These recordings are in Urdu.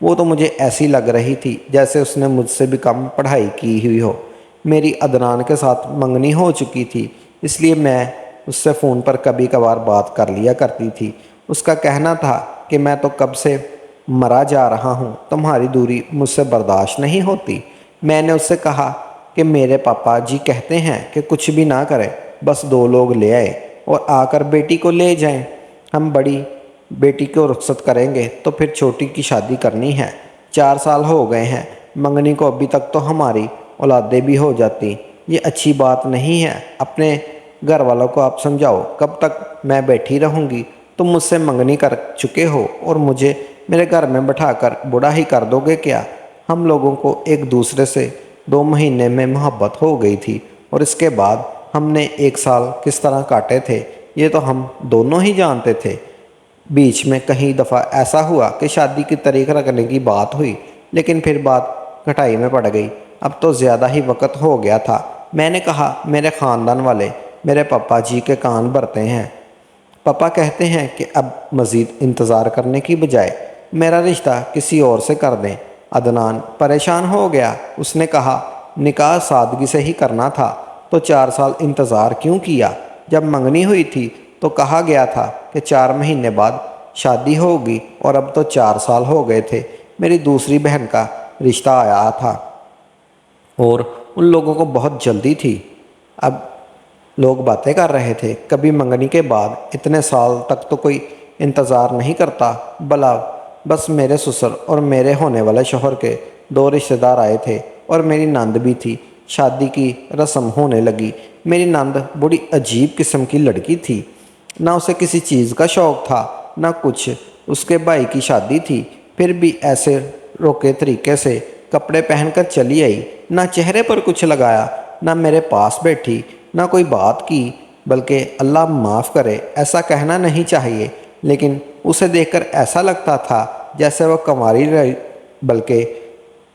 وہ تو مجھے ایسی لگ رہی تھی جیسے اس نے مجھ سے بھی کم پڑھائی کی ہوئی ہو۔ میری عدنان کے ساتھ منگنی ہو چکی تھی، اس لیے میں اس سے فون پر کبھی کبھار بات کر لیا کرتی تھی۔ اس کا کہنا تھا کہ میں تو کب سے مرا جا رہا ہوں، تمہاری دوری مجھ سے برداشت نہیں ہوتی۔ میں نے اس سے کہا کہ میرے پاپا جی کہتے ہیں کہ کچھ بھی نہ کرے، بس 2 لوگ لے آئے اور آ کر بیٹی کو لے جائیں۔ ہم بڑی بیٹی کو رخصت کریں گے تو پھر چھوٹی کی شادی کرنی ہے۔ 4 سال ہو گئے ہیں منگنی کو، ابھی تک تو ہماری اولادیں بھی ہو جاتی۔ یہ اچھی بات نہیں ہے۔ اپنے گھر والوں کو آپ سمجھاؤ، کب تک میں بیٹھی رہوں گی؟ تم مجھ سے منگنی کر چکے ہو اور مجھے میرے گھر میں بٹھا کر بوڑھا ہی کر دو گے کیا؟ ہم لوگوں کو ایک دوسرے سے 2 مہینے میں محبت ہو گئی تھی، اور اس کے بعد ہم نے 1 سال کس طرح کاٹے تھے یہ تو ہم دونوں ہی جانتے تھے۔ بیچ میں کہیں دفعہ ایسا ہوا کہ شادی کی تاریخ رکھنے کی بات ہوئی، لیکن پھر بات کٹائی میں پڑ گئی۔ اب تو زیادہ ہی وقت ہو گیا تھا۔ میں نے کہا میرے خاندان والے میرے پاپا جی کے کان بھرتے ہیں۔ پاپا کہتے ہیں کہ اب مزید انتظار کرنے کی بجائے میرا رشتہ کسی اور سے کر دیں۔ عدنان پریشان ہو گیا۔ اس نے کہا نکاح سادگی سے ہی کرنا تھا تو 4 سال انتظار کیوں کیا؟ جب منگنی ہوئی تھی تو کہا گیا تھا کہ 4 مہینے بعد شادی ہوگی، اور اب تو 4 سال ہو گئے تھے۔ میری دوسری بہن کا رشتہ آیا تھا اور ان لوگوں کو بہت جلدی تھی۔ اب لوگ باتیں کر رہے تھے، کبھی منگنی کے بعد اتنے سال تک تو کوئی انتظار نہیں کرتا۔ بلا بس میرے سسر اور میرے ہونے والے شوہر کے 2 رشتہ دار آئے تھے اور میری نند بھی تھی۔ شادی کی رسم ہونے لگی۔ میری نند بڑی عجیب قسم کی لڑکی تھی، نہ اسے کسی چیز کا شوق تھا نہ کچھ۔ اس کے بھائی کی شادی تھی، پھر بھی ایسے روکے طریقے سے کپڑے پہن کر چلی آئی، نہ چہرے پر کچھ لگایا، نہ میرے پاس بیٹھی، نہ کوئی بات کی۔ بلکہ اللہ معاف کرے ایسا کہنا نہیں چاہیے، لیکن اسے دیکھ کر ایسا لگتا تھا جیسے وہ کنواری رہی بلکہ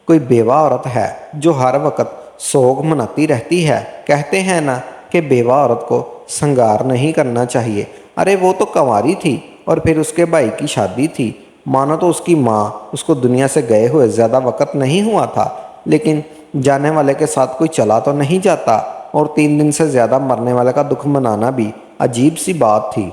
کوئی بیوہ عورت ہے جو ہر وقت سوگ مناتی رہتی ہے۔ کہتے ہیں نا کہ بیوہ عورت کو سنگار نہیں کرنا چاہیے۔ ارے وہ تو کنواری تھی، اور پھر اس کے بھائی کی شادی تھی۔ مانو تو اس کی ماں اس کو دنیا سے گئے ہوئے زیادہ وقت نہیں ہوا تھا، لیکن جانے والے کے ساتھ کوئی چلا تو نہیں جاتا، اور 3 دن سے زیادہ مرنے والے کا دکھ منانا بھی عجیب سی بات تھی،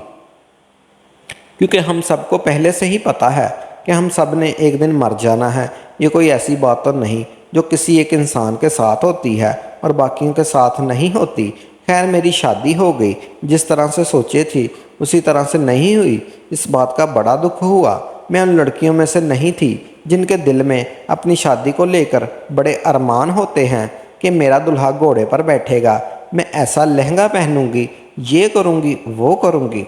کیونکہ ہم سب کو پہلے سے ہی پتہ ہے کہ ہم سب نے ایک دن مر جانا ہے۔ یہ کوئی ایسی بات تو نہیں جو کسی ایک انسان کے ساتھ ہوتی ہے اور باقیوں کے ساتھ نہیں ہوتی۔ خیر میری شادی ہو گئی، جس طرح سے سوچے تھی اسی طرح سے نہیں ہوئی، اس بات کا بڑا دکھ ہوا۔ میں ان لڑکیوں میں سے نہیں تھی جن کے دل میں اپنی شادی کو لے کر بڑے ارمان ہوتے ہیں کہ میرا دلہا گھوڑے پر بیٹھے گا، میں ایسا لہنگا پہنوں گی، یہ کروں گی، وہ کروں گی۔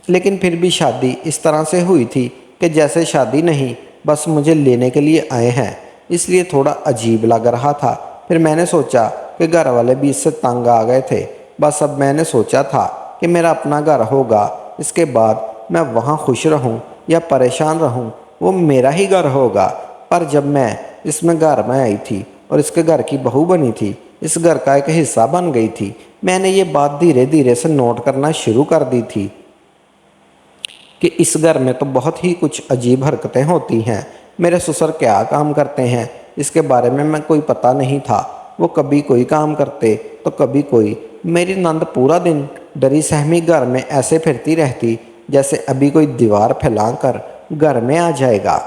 لیکن پھر بھی شادی اس طرح سے ہوئی تھی کہ جیسے شادی نہیں، بس مجھے لینے کے لیے آئے ہیں، اس لیے تھوڑا عجیب لگ رہا تھا۔ پھر میں نے سوچا کہ گھر والے بھی اس سے تنگ آ گئے تھے۔ بس اب میں نے سوچا تھا کہ میرا اپنا گھر ہوگا، اس کے بعد میں وہاں خوش رہوں یا پریشان رہوں وہ میرا ہی گھر ہوگا۔ پر جب میں اس میں گھر میں آئی تھی اور اس کے گھر کی بہو بنی تھی، اس گھر کا ایک حصہ بن گئی تھی، میں نے یہ بات دھیرے دھیرے سے نوٹ کرنا شروع کر دی تھی کہ اس گھر میں تو بہت ہی کچھ عجیب حرکتیں ہوتی ہیں۔ میرے سسر کیا کام کرتے ہیں اس کے بارے میں کوئی پتہ نہیں تھا۔ وہ کبھی کوئی کام کرتے تو کبھی کوئی۔ میری نند پورا دن ڈری سہمی گھر میں ایسے پھرتی رہتی جیسے ابھی کوئی دیوار پھیلا کر گھر میں آ جائے گا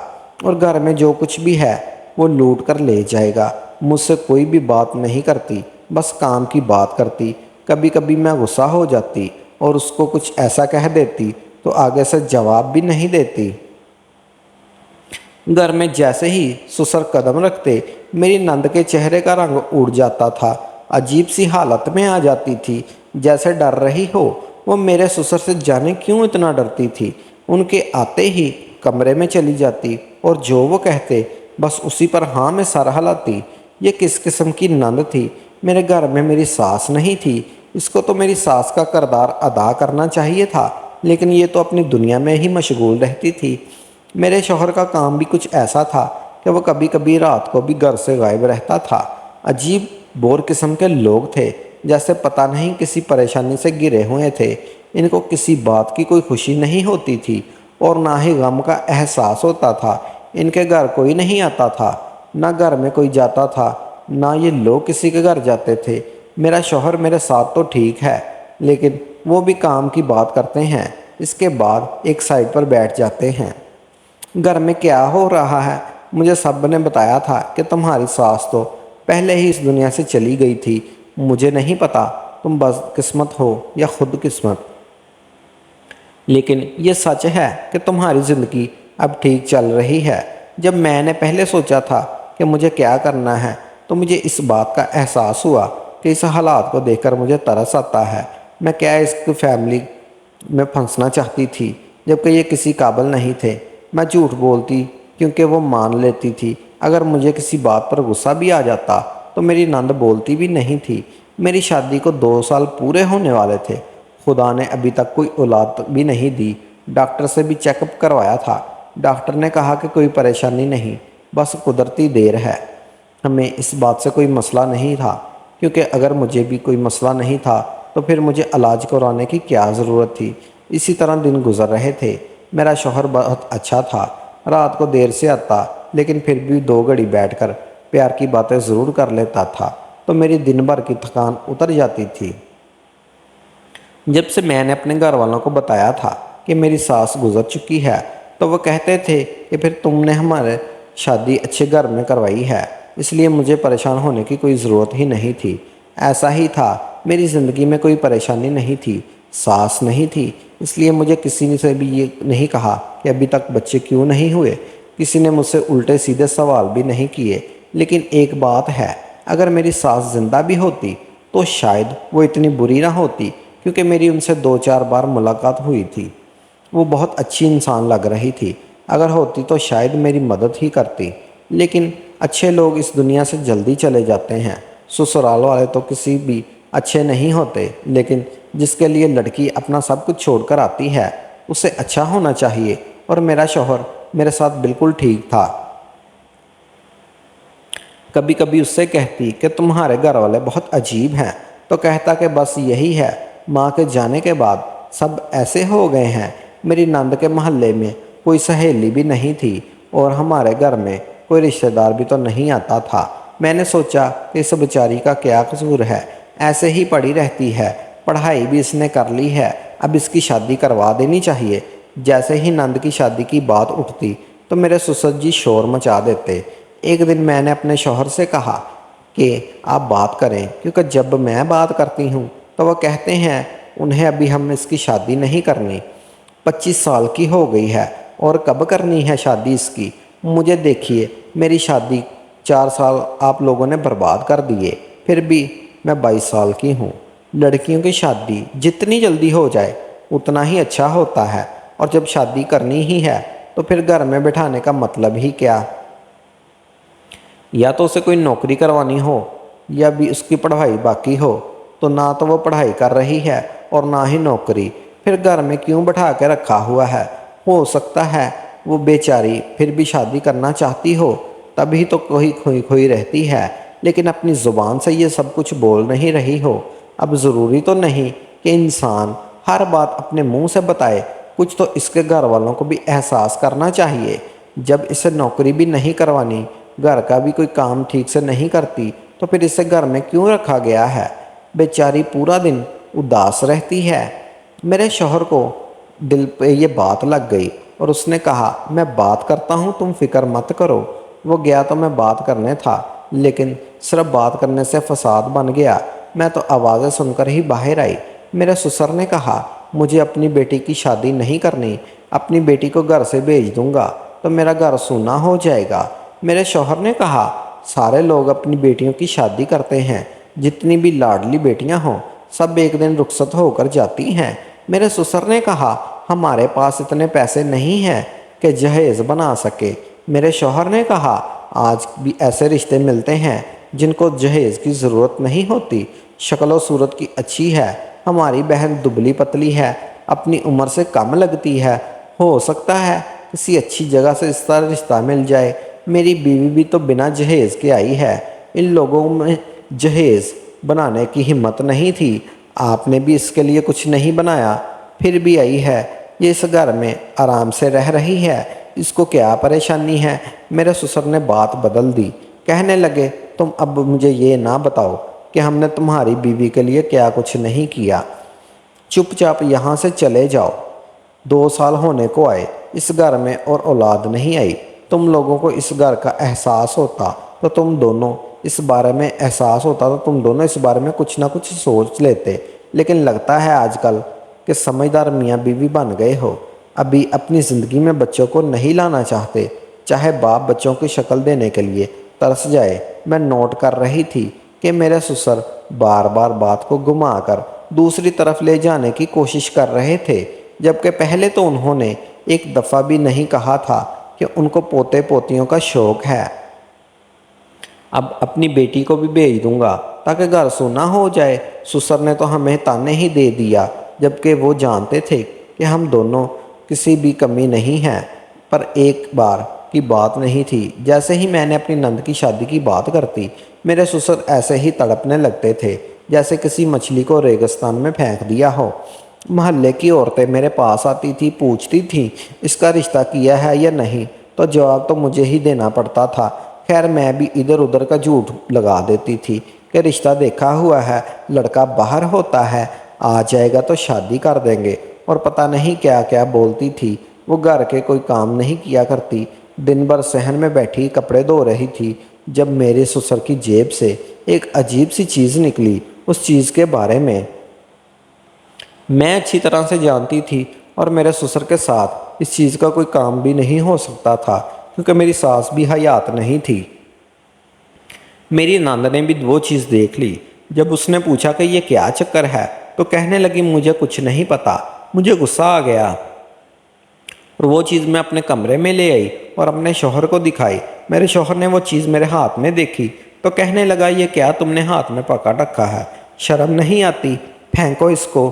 اور گھر میں جو کچھ بھی ہے وہ لوٹ کر لے جائے گا۔ مجھ سے کوئی بھی بات نہیں کرتی، بس کام کی بات کرتی۔ کبھی کبھی میں غصہ ہو جاتی اور اس کو کچھ ایسا کہہ دیتی تو آگے سے جواب بھی نہیں دیتی۔ گھر میں جیسے ہی سسر قدم رکھتے میری نند کے چہرے کا رنگ اڑ جاتا تھا، عجیب سی حالت میں آ جاتی تھی جیسے ڈر رہی ہو۔ وہ میرے سسر سے جانے کیوں اتنا ڈرتی تھی؟ ان کے آتے ہی کمرے میں چلی جاتی اور جو وہ کہتے بس اسی پر ہاں میں سر ہلاتی۔ یہ کس قسم کی نند تھی؟ میرے گھر میں میری ساس نہیں تھی، اس کو تو میری ساس کا کردار ادا کرنا چاہیے تھا، لیکن یہ تو اپنی دنیا میں ہی مشغول رہتی تھی۔ میرے شوہر کا کام بھی کچھ ایسا تھا کہ وہ کبھی کبھی رات کو بھی گھر سے غائب رہتا تھا۔ عجیب بور قسم کے لوگ تھے، جیسے پتہ نہیں کسی پریشانی سے گرے ہوئے تھے۔ ان کو کسی بات کی کوئی خوشی نہیں ہوتی تھی اور نہ ہی غم کا احساس ہوتا تھا۔ ان کے گھر کوئی نہیں آتا تھا، نہ گھر میں کوئی جاتا تھا، نہ یہ لوگ کسی کے گھر جاتے تھے۔ میرا شوہر میرے ساتھ تو ٹھیک ہے، لیکن وہ بھی کام کی بات کرتے ہیں، اس کے بعد ایک سائڈ پر بیٹھ جاتے ہیں۔ گھر میں کیا ہو رہا ہے؟ مجھے سب نے بتایا تھا کہ تمہاری ساس تو پہلے ہی اس دنیا سے چلی گئی تھی۔ مجھے نہیں پتا تم بد قسمت ہو یا خود قسمت، لیکن یہ سچ ہے کہ تمہاری زندگی اب ٹھیک چل رہی ہے۔ جب میں نے پہلے سوچا تھا کہ مجھے کیا کرنا ہے، تو مجھے اس بات کا احساس ہوا کہ اس حالات کو دیکھ کر مجھے ترس آتا ہے۔ میں کیا اس کی فیملی میں پھنسنا چاہتی تھی، جبکہ یہ کسی قابل نہیں تھے۔ میں جھوٹ بولتی کیونکہ وہ مان لیتی تھی۔ اگر مجھے کسی بات پر غصہ بھی آ جاتا تو میری نند بولتی بھی نہیں تھی۔ میری شادی کو 2 سال پورے ہونے والے تھے، خدا نے ابھی تک کوئی اولاد بھی نہیں دی۔ ڈاکٹر سے بھی چیک اپ کروایا تھا، ڈاکٹر نے کہا کہ کوئی پریشانی نہیں، بس قدرتی دیر ہے۔ ہمیں اس بات سے کوئی مسئلہ نہیں تھا، کیونکہ اگر مجھے بھی کوئی مسئلہ نہیں تھا تو پھر مجھے علاج کرانے کی کیا ضرورت تھی۔ اسی طرح دن گزر رہے تھے۔ میرا شوہر بہت اچھا تھا، رات کو دیر سے آتا، لیکن پھر بھی 2 گھڑی بیٹھ کر پیار کی باتیں ضرور کر لیتا تھا، تو میری دن بھر کی تھکان اتر جاتی تھی۔ جب سے میں نے اپنے گھر والوں کو بتایا تھا کہ میری ساس گزر چکی ہے، تو وہ کہتے تھے کہ پھر تم نے ہمارے شادی اچھے گھر میں کروائی ہے، اس لیے مجھے پریشان ہونے کی کوئی ضرورت ہی نہیں تھی۔ ایسا ہی تھا، میری زندگی میں کوئی پریشانی نہیں تھی، ساس نہیں تھی، اس لیے مجھے کسی نے سے بھی یہ نہیں کہا کہ ابھی تک بچے کیوں نہیں ہوئے۔ کسی نے مجھ سے الٹے سیدھے سوال بھی نہیں کیے۔ لیکن ایک بات ہے، اگر میری ساس زندہ بھی ہوتی تو شاید وہ اتنی بری نہ ہوتی، کیونکہ میری ان سے 2-4 بار ملاقات ہوئی تھی۔ وہ بہت اچھی انسان لگ رہی تھی، اگر ہوتی تو شاید میری مدد ہی کرتی۔ لیکن اچھے لوگ اس دنیا سے جلدی چلے جاتے ہیں۔ سسرال والے تو کسی بھی اچھے نہیں ہوتے، لیکن جس کے لیے لڑکی اپنا سب کچھ چھوڑ کر آتی ہے اسے اچھا ہونا چاہیے، اور میرا شوہر میرے ساتھ بالکل ٹھیک تھا۔ کبھی کبھی اس سے کہتی کہ تمہارے گھر والے بہت عجیب ہیں، تو کہتا کہ بس یہی ہے، ماں کے جانے کے بعد سب ایسے ہو گئے ہیں۔ میری نند کے محلے میں کوئی سہیلی بھی نہیں تھی، اور ہمارے گھر میں کوئی رشتہ دار بھی تو نہیں آتا تھا۔ میں نے سوچا کہ اس بیچاری کا کیا قصور ہے، ایسے ہی پڑی رہتی ہے، پڑھائی بھی اس نے کر لی ہے، اب اس کی شادی کروا دینی چاہیے۔ جیسے ہی نند کی شادی کی بات اٹھتی تو میرے سسر جی شور مچا دیتے۔ ایک دن میں نے اپنے شوہر سے کہا کہ آپ بات کریں، کیونکہ جب میں بات کرتی ہوں تو وہ کہتے ہیں انہیں ابھی ہم اس کی شادی نہیں کرنی، 25 سال کی ہو گئی ہے، اور کب کرنی ہے شادی اس کی؟ مجھے دیکھیے، میری شادی 4 سال آپ لوگوں نے برباد کر دیے، پھر بھی میں 22 سال کی ہوں۔ لڑکیوں کی شادی جتنی جلدی ہو جائے اتنا ہی اچھا ہوتا ہے، اور جب شادی کرنی ہی ہے تو پھر گھر میں بٹھانے کا مطلب ہی کیا؟ یا تو اسے کوئی نوکری کروانی ہو، یا بھی اس کی پڑھائی باقی ہو، تو نہ تو وہ پڑھائی کر رہی ہے اور نہ ہی نوکری، پھر گھر میں کیوں بٹھا کے رکھا ہوا ہے؟ ہو سکتا ہے وہ بیچاری پھر بھی شادی کرنا چاہتی ہو، تبھی تو کوئی کھوئی کھوئی رہتی ہے، لیکن اپنی زبان سے یہ سب کچھ بول نہیں رہی ہو۔ اب ضروری تو نہیں کہ انسان ہر بات اپنے منہ سے بتائے، کچھ تو اس کے گھر والوں کو بھی احساس کرنا چاہیے۔ جب اسے نوکری بھی نہیں کروانی، گھر کا بھی کوئی کام ٹھیک سے نہیں کرتی، تو پھر اسے گھر میں کیوں رکھا گیا ہے؟ بیچاری پورا دن اداس رہتی ہے۔ میرے شوہر کو دل پہ یہ بات لگ گئی، اور اس نے کہا میں بات کرتا ہوں، تم فکر مت کرو۔ وہ گیا تو میں بات کرنے تھا، لیکن صرف بات کرنے سے فساد بن گیا۔ میں تو آوازیں سن کر ہی باہر آئی۔ میرے سسر نے کہا مجھے اپنی بیٹی کی شادی نہیں کرنی، اپنی بیٹی کو گھر سے بھیج دوں گا تو میرا گھر سونا ہو جائے گا۔ میرے شوہر نے کہا سارے لوگ اپنی بیٹیوں کی شادی کرتے ہیں، جتنی بھی لاڈلی بیٹیاں ہوں سب ایک دن رخصت ہو کر جاتی ہیں۔ میرے سسر نے کہا ہمارے پاس اتنے پیسے نہیں ہیں کہ جہیز بنا سکے۔ میرے شوہر نے کہا آج بھی ایسے رشتے ملتے ہیں جن کو جہیز کی ضرورت نہیں ہوتی، شکل و صورت کی اچھی ہے، ہماری بہن دبلی پتلی ہے، اپنی عمر سے کم لگتی ہے، ہو سکتا ہے کسی اچھی جگہ سے اس طرح رشتہ مل جائے۔ میری بیوی بھی تو بنا جہیز کے آئی ہے، ان لوگوں میں جہیز بنانے کی ہمت نہیں تھی، آپ نے بھی اس کے لیے کچھ نہیں بنایا، پھر بھی آئی ہے، یہ اس گھر میں آرام سے رہ رہی ہے، اس کو کیا پریشانی ہے؟ میرے سسر نے بات بدل دی، کہنے لگے تم اب مجھے یہ نہ بتاؤ کہ ہم نے تمہاری بیوی کے لیے کیا کچھ نہیں کیا، چپ چاپ یہاں سے چلے جاؤ۔ 2 سال ہونے کو آئے اس گھر میں اور اولاد نہیں آئی۔ تم لوگوں کو اس گھر کا احساس ہوتا تو تم دونوں اس بارے میں کچھ نہ کچھ سوچ لیتے، لیکن لگتا ہے آج کل کہ سمجھدار میاں بیوی بن گئے ہو، ابھی اپنی زندگی میں بچوں کو نہیں لانا چاہتے، چاہے باپ بچوں کی شکل دینے کے لیے ترس جائے۔ میں نوٹ کر رہی تھی کہ میرے سسر بار بار بات کو گھما کر دوسری طرف لے جانے کی کوشش کر رہے تھے، جبکہ پہلے تو انہوں نے ایک دفعہ بھی نہیں کہا تھا کہ ان کو پوتے پوتیوں کا شوق ہے۔ اب اپنی بیٹی کو بھی بھیج دوں گا تاکہ گھر سونا ہو جائے۔ سسر نے تو ہمیں تانے ہی دے دیا، جبکہ وہ جانتے تھے کہ ہم دونوں کسی بھی کمی نہیں ہیں، پر ایک بار کی بات نہیں تھی۔ جیسے ہی میں نے اپنی نند کی شادی کی بات کرتی، میرے سسر ایسے ہی تڑپنے لگتے تھے جیسے کسی مچھلی کو ریگستان میں پھینک دیا ہو۔ محلے کی عورتیں میرے پاس آتی تھی، پوچھتی تھیں اس کا رشتہ کیا ہے یا نہیں، تو جواب تو مجھے ہی دینا پڑتا تھا۔ خیر میں بھی ادھر ادھر کا جھوٹ لگا دیتی تھی کہ رشتہ دیکھا ہوا ہے، لڑکا باہر ہوتا ہے، آ جائے گا تو شادی کر دیں گے، اور پتہ نہیں کیا کیا بولتی تھی۔ وہ گھر کے کوئی کام نہیں کیا کرتی، دن بھر صحن میں بیٹھی کپڑے دھو رہی تھی، جب میرے سسر کی جیب سے ایک عجیب سی چیز نکلی۔ اس چیز کے بارے میں اچھی طرح سے جانتی تھی، اور میرے سسر کے ساتھ اس چیز کا کوئی کام بھی نہیں ہو سکتا تھا، کیونکہ میری ساس بھی حیات نہیں تھی۔ میری ناند نے بھی وہ چیز دیکھ لی۔ جب اس نے پوچھا کہ یہ کیا چکر ہے تو کہنے لگی مجھے کچھ نہیں پتا۔ مجھے غصہ آ گیا اور وہ چیز میں اپنے کمرے میں لے آئی اور اپنے شوہر کو دکھائی۔ میرے شوہر نے وہ چیز میرے ہاتھ میں دیکھی تو کہنے لگا یہ کیا تم نے ہاتھ میں پکڑ رکھا ہے؟ شرم نہیں آتی؟ پھینکو اس کو۔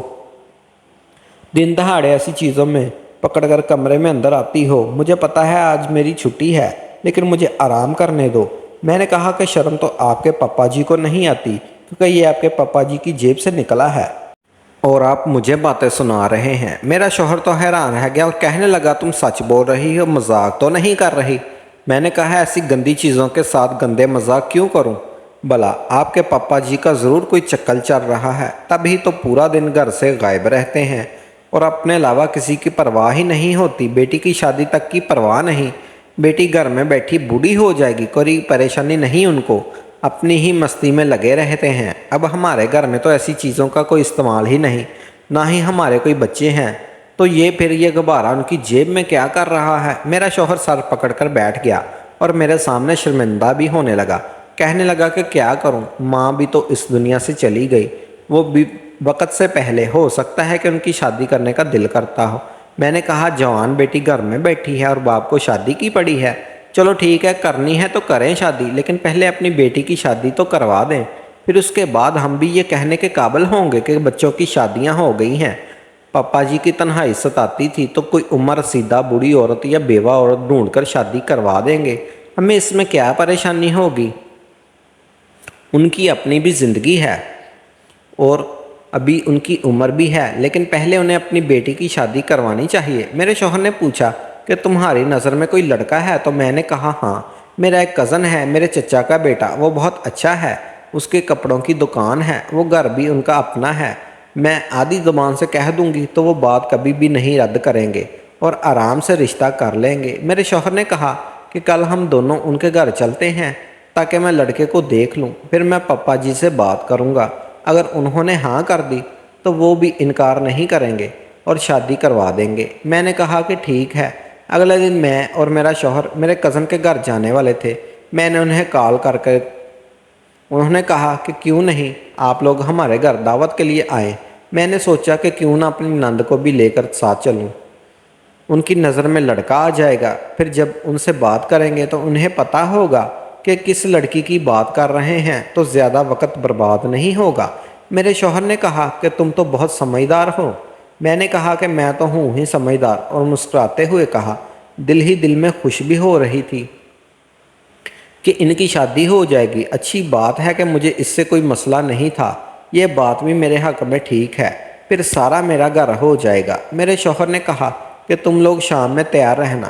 دن دہاڑے ایسی چیزوں میں پکڑ کر کمرے میں اندر آتی ہو؟ مجھے پتا ہے آج میری چھٹی ہے، لیکن مجھے آرام کرنے دو۔ میں نے کہا کہ شرم تو آپ کے پپا جی کو نہیں آتی، کیونکہ یہ آپ کے پپا جی کی جیب سے نکلا ہے اور آپ مجھے باتیں سنا رہے ہیں۔ میرا شوہر تو حیران رہ گیا اور کہنے لگا تم سچ بول رہی ہو، مذاق تو نہیں کر رہی؟ میں نے کہا ایسی گندی چیزوں کے ساتھ گندے مذاق کیوں کروں؟ بھلا آپ کے پپا جی کا ضرور کوئی چکل چل رہا ہے، تبھی تو پورا دن گھر سے غائب رہتے ہیں اور اپنے علاوہ کسی کی پرواہ ہی نہیں ہوتی۔ بیٹی کی شادی تک کی پرواہ نہیں، بیٹی گھر میں بیٹھی بوڑھی ہو جائے گی، کوئی پریشانی نہیں ان کو، اپنی ہی مستی میں لگے رہتے ہیں۔ اب ہمارے گھر میں تو ایسی چیزوں کا کوئی استعمال ہی نہیں، نہ ہی ہمارے کوئی بچے ہیں، تو یہ پھر یہ غبارہ ان کی جیب میں کیا کر رہا ہے؟ میرا شوہر سر پکڑ کر بیٹھ گیا اور میرے سامنے شرمندہ بھی ہونے لگا، کہنے لگا کہ کیا کروں، ماں بھی تو اس دنیا سے چلی گئی، وہ بھی وقت سے پہلے، ہو سکتا ہے کہ ان کی شادی کرنے کا دل کرتا ہو۔ میں نے کہا جوان بیٹی گھر میں بیٹھی ہے اور باپ کو شادی کی پڑی ہے، چلو ٹھیک ہے کرنی ہے تو کریں شادی، لیکن پہلے اپنی بیٹی کی شادی تو کروا دیں، پھر اس کے بعد ہم بھی یہ کہنے کے قابل ہوں گے کہ بچوں کی شادیاں ہو گئی ہیں۔ پپا جی کی تنہائی ستاتی تھی تو کوئی عمر رسیدہ بوڑھی عورت یا بیوہ عورت ڈھونڈ کر شادی کروا دیں گے، ہمیں اس میں کیا پریشانی ہوگی؟ ان کی اپنی بھی زندگی ہے اور ابھی ان کی عمر بھی ہے، لیکن پہلے انہیں اپنی بیٹی کی شادی کروانی چاہیے۔ میرے شوہر نے پوچھا کہ تمہاری نظر میں کوئی لڑکا ہے؟ تو میں نے کہا ہاں، میرا ایک کزن ہے، میرے چچا کا بیٹا، وہ بہت اچھا ہے، اس کے کپڑوں کی دکان ہے، وہ گھر بھی ان کا اپنا ہے، میں آدھی زبان سے کہہ دوں گی تو وہ بات کبھی بھی نہیں رد کریں گے اور آرام سے رشتہ کر لیں گے۔ میرے شوہر نے کہا کہ کل ہم دونوں ان کے گھر چلتے ہیں تاکہ میں لڑکے کو دیکھ لوں، پھر میں پپا جی سے بات کروں گا، اگر انہوں نے ہاں کر دی تو وہ بھی انکار نہیں کریں گے اور شادی کروا دیں گے۔ میں نے کہا کہ ٹھیک ہے۔ اگلے دن میں اور میرا شوہر میرے کزن کے گھر جانے والے تھے۔ میں نے انہیں کال کر کے انہوں نے کہا کہ کیوں نہیں آپ لوگ ہمارے گھر دعوت کے لیے آئیں۔ میں نے سوچا کہ کیوں نہ اپنی نند کو بھی لے کر ساتھ چلوں، ان کی نظر میں لڑکا آ جائے گا، پھر جب ان سے بات کریں گے تو انہیں پتہ ہوگا کہ کس لڑکی کی بات کر رہے ہیں، تو زیادہ وقت برباد نہیں ہوگا۔ میرے شوہر نے کہا کہ تم تو بہت سمجھدار ہو۔ میں نے کہا کہ میں تو ہوں ہی سمجھدار، اور مسکراتے ہوئے کہا، دل ہی دل میں خوش بھی ہو رہی تھی کہ ان کی شادی ہو جائے گی۔ اچھی بات ہے کہ مجھے اس سے کوئی مسئلہ نہیں تھا، یہ بات بھی میرے حق میں ٹھیک ہے، پھر سارا میرا گھر ہو جائے گا۔ میرے شوہر نے کہا کہ تم لوگ شام میں تیار رہنا،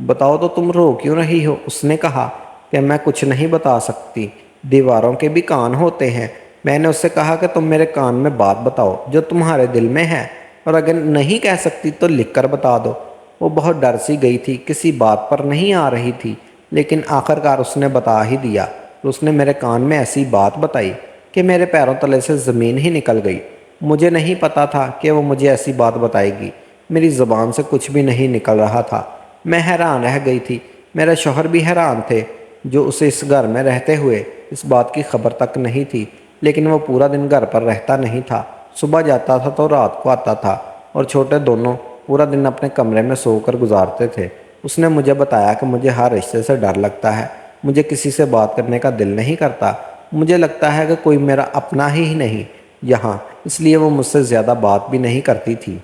بتاؤ تو تم رو کیوں رہی ہو؟ اس نے کہا کہ میں کچھ نہیں بتا سکتی، دیواروں کے بھی کان ہوتے ہیں۔ میں نے اس سے کہا کہ تم میرے کان میں بات بتاؤ جو تمہارے دل میں ہے، اور اگر نہیں کہہ سکتی تو لکھ کر بتا دو۔ وہ بہت ڈر سی گئی تھی، کسی بات پر نہیں آ رہی تھی، لیکن آخرکار اس نے بتا ہی دیا۔ اس نے میرے کان میں ایسی بات بتائی کہ میرے پیروں تلے سے زمین ہی نکل گئی۔ مجھے نہیں پتا تھا کہ وہ مجھے ایسی بات بتائے گی، میری زبان سے کچھ بھی نہیں نکل رہا تھا۔ میں حیران رہ گئی تھی، میرے شوہر بھی حیران تھے، جو اسے اس گھر میں رہتے ہوئے اس بات کی خبر تک نہیں تھی، لیکن وہ پورا دن گھر پر رہتا نہیں تھا، صبح جاتا تھا تو رات کو آتا تھا، اور چھوٹے دونوں پورا دن اپنے کمرے میں سو کر گزارتے تھے۔ اس نے مجھے بتایا کہ مجھے ہر رشتے سے ڈر لگتا ہے، مجھے کسی سے بات کرنے کا دل نہیں کرتا، مجھے لگتا ہے کہ کوئی میرا اپنا ہی نہیں یہاں، اس لیے وہ مجھ سے زیادہ بات بھی نہیں کرتی تھی،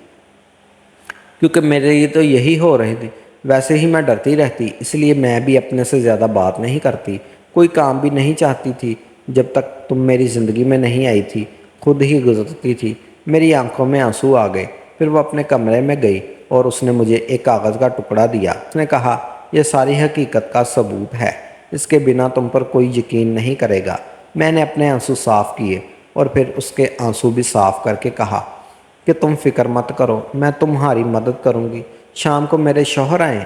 کیونکہ میرے لیے تو یہی ہو رہی تھی۔ ویسے ہی میں ڈرتی رہتی، اس لیے میں بھی اپنے سے زیادہ بات نہیں کرتی، کوئی کام بھی نہیں چاہتی تھی۔ جب تک تم میری زندگی میں نہیں آئی تھی، خود ہی گزرتی تھی۔ میری آنکھوں میں آنسو آ گئے۔ پھر وہ اپنے کمرے میں گئی اور اس نے مجھے ایک کاغذ کا ٹکڑا دیا۔ اس نے کہا، یہ ساری حقیقت کا ثبوت ہے، اس کے بنا تم پر کوئی یقین نہیں کرے گا۔ میں نے اپنے آنسو صاف کیے اور پھر اس کے آنسو بھی صاف کر کے کہا کہ تم فکر مت کرو، میں تمہاری مدد کروں گی۔ شام کو میرے شوہر آئے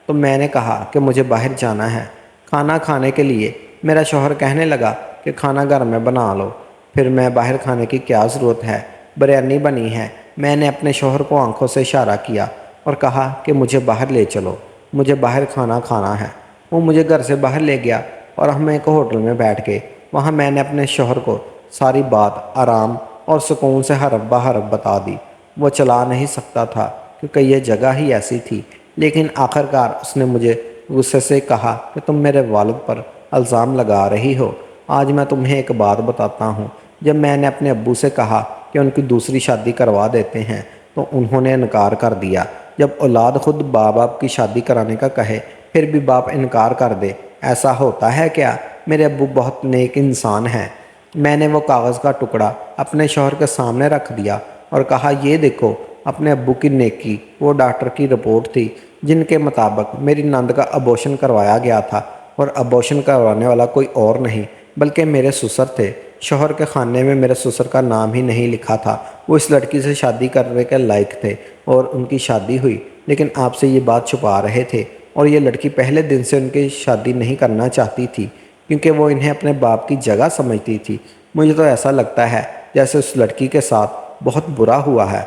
تو میں نے کہا کہ مجھے باہر جانا ہے کھانا کھانے کے لیے۔ میرا شوہر کہنے لگا کہ کھانا گھر میں بنا لو، پھر میں باہر کھانے کی کیا ضرورت ہے، بریانی بنی ہے۔ میں نے اپنے شوہر کو آنکھوں سے اشارہ کیا اور کہا کہ مجھے باہر لے چلو، مجھے باہر کھانا کھانا ہے۔ وہ مجھے گھر سے باہر لے گیا اور ہم ایک ہوٹل میں بیٹھ گئے۔ وہاں میں نے اپنے شوہر کو ساری بات آرام اور سکون سے حرف بہ حرف بتا دی۔ وہ چلا نہیں سکتا تھا کیونکہ یہ جگہ ہی ایسی تھی، لیکن آخرکار اس نے مجھے غصے سے کہا کہ تم میرے والد پر الزام لگا رہی ہو۔ آج میں تمہیں ایک بات بتاتا ہوں۔ جب میں نے اپنے ابو سے کہا کہ ان کی دوسری شادی کروا دیتے ہیں تو انہوں نے انکار کر دیا۔ جب اولاد خود باپ کی شادی کرانے کا کہے پھر بھی باپ انکار کر دے، ایسا ہوتا ہے کیا؟ میرے ابو بہت نیک انسان ہیں۔ میں نے وہ کاغذ کا ٹکڑا اپنے شوہر کے سامنے رکھ دیا اور کہا، یہ دیکھو اپنے ابو کی نیکی۔ وہ ڈاکٹر کی رپورٹ تھی جن کے مطابق میری نند کا ابورشن کروایا گیا تھا، اور ابورشن کروانے والا کوئی اور نہیں بلکہ میرے سسر تھے۔ شوہر کے خانے میں میرے سسر کا نام ہی نہیں لکھا تھا۔ وہ اس لڑکی سے شادی کرنے کے لائق تھے اور ان کی شادی ہوئی، لیکن آپ سے یہ بات چھپا رہے تھے، اور یہ لڑکی پہلے دن سے ان کی شادی نہیں کرنا چاہتی تھی کیونکہ وہ انہیں اپنے باپ کی جگہ سمجھتی تھی۔ مجھے تو ایسا لگتا ہے جیسے اس لڑکی کے ساتھ بہت برا ہوا ہے،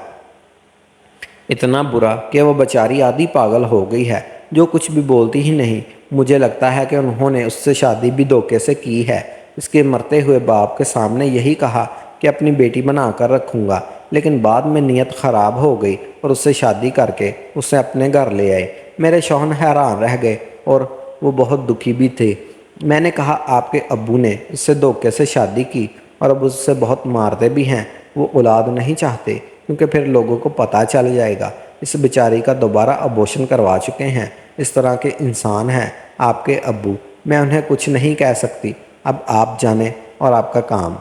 اتنا برا کہ وہ بیچاری آدھی پاگل ہو گئی ہے، جو کچھ بھی بولتی ہی نہیں۔ مجھے لگتا ہے کہ انہوں نے اس سے شادی بھی دھوکے سے کی ہے۔ اس کے مرتے ہوئے باپ کے سامنے یہی کہا کہ اپنی بیٹی بنا کر رکھوں گا، لیکن بعد میں نیت خراب ہو گئی اور اس سے شادی کر کے اسے اپنے گھر لے آئے۔ میرے شوہر حیران رہ گئے اور وہ بہت دکھی بھی تھے۔ میں نے کہا، آپ کے ابو نے اس سے دھوکے سے شادی کی اور اب اس سے بہت مارتے بھی ہیں۔ وہ اولاد نہیں چاہتے کیونکہ پھر لوگوں کو پتہ چل جائے گا اس بیچاری کا دوبارہ ابورشن کروا چکے ہیں۔ اس طرح کے انسان ہیں آپ کے ابو۔ میں انہیں کچھ نہیں کہہ سکتی، اب آپ جانیں اور آپ کا کام،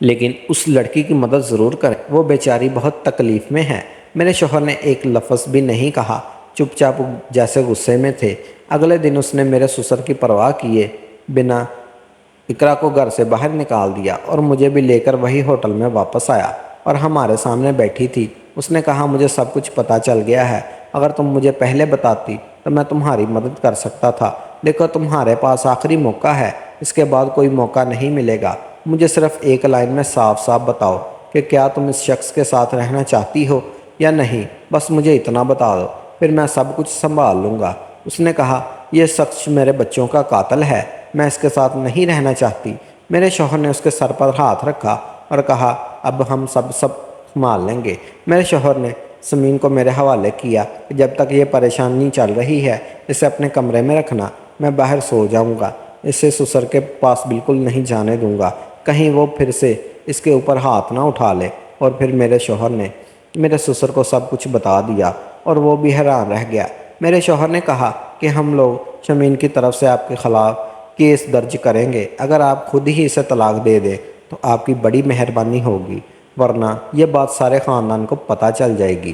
لیکن اس لڑکی کی مدد ضرور کریں، وہ بیچاری بہت تکلیف میں ہے۔ میرے شوہر نے ایک لفظ بھی نہیں کہا، چپ چاپ جیسے غصے میں تھے۔ اگلے دن اس نے میرے سسر کی پرواہ کیے بنا اقرا کو گھر سے باہر نکال دیا اور مجھے بھی لے کر وہی ہوٹل میں واپس آیا اور ہمارے سامنے بیٹھی تھی۔ اس نے کہا، مجھے سب کچھ پتہ چل گیا ہے، اگر تم مجھے پہلے بتاتی تو میں تمہاری مدد کر سکتا تھا، دیکھو تمہارے پاس آخری موقع ہے، اس کے بعد کوئی موقع نہیں ملے گا۔ مجھے صرف ایک لائن میں صاف صاف بتاؤ کہ کیا تم اس شخص کے ساتھ رہنا چاہتی ہو یا نہیں، بس مجھے اتنا بتا دو، پھر میں سب کچھ سنبھال لوں گا۔ اس نے کہا، یہ شخص میرے بچوں کا قاتل ہے، میں اس کے ساتھ نہیں رہنا چاہتی۔ میرے شوہر نے اس کے سر پر ہاتھ رکھا اور کہا، اب ہم سب سنبھال لیں گے۔ میرے شوہر نے سمین کو میرے حوالے کیا کہ جب تک یہ پریشانی چل رہی ہے اسے اپنے کمرے میں رکھنا، میں باہر سو جاؤں گا، اسے سسر کے پاس بالکل نہیں جانے دوں گا، کہیں وہ پھر سے اس کے اوپر ہاتھ نہ اٹھا لے۔ اور پھر میرے شوہر نے میرے سسر کو سب کچھ بتا دیا اور وہ بھی حیران رہ گیا۔ میرے شوہر نے کہا کہ ہم لوگ شمین کی طرف سے آپ کے خلاف کیس درج کریں گے، اگر آپ خود ہی اسے طلاق دے دیں تو آپ کی بڑی مہربانی ہوگی، ورنہ یہ بات سارے خاندان کو پتہ چل جائے گی۔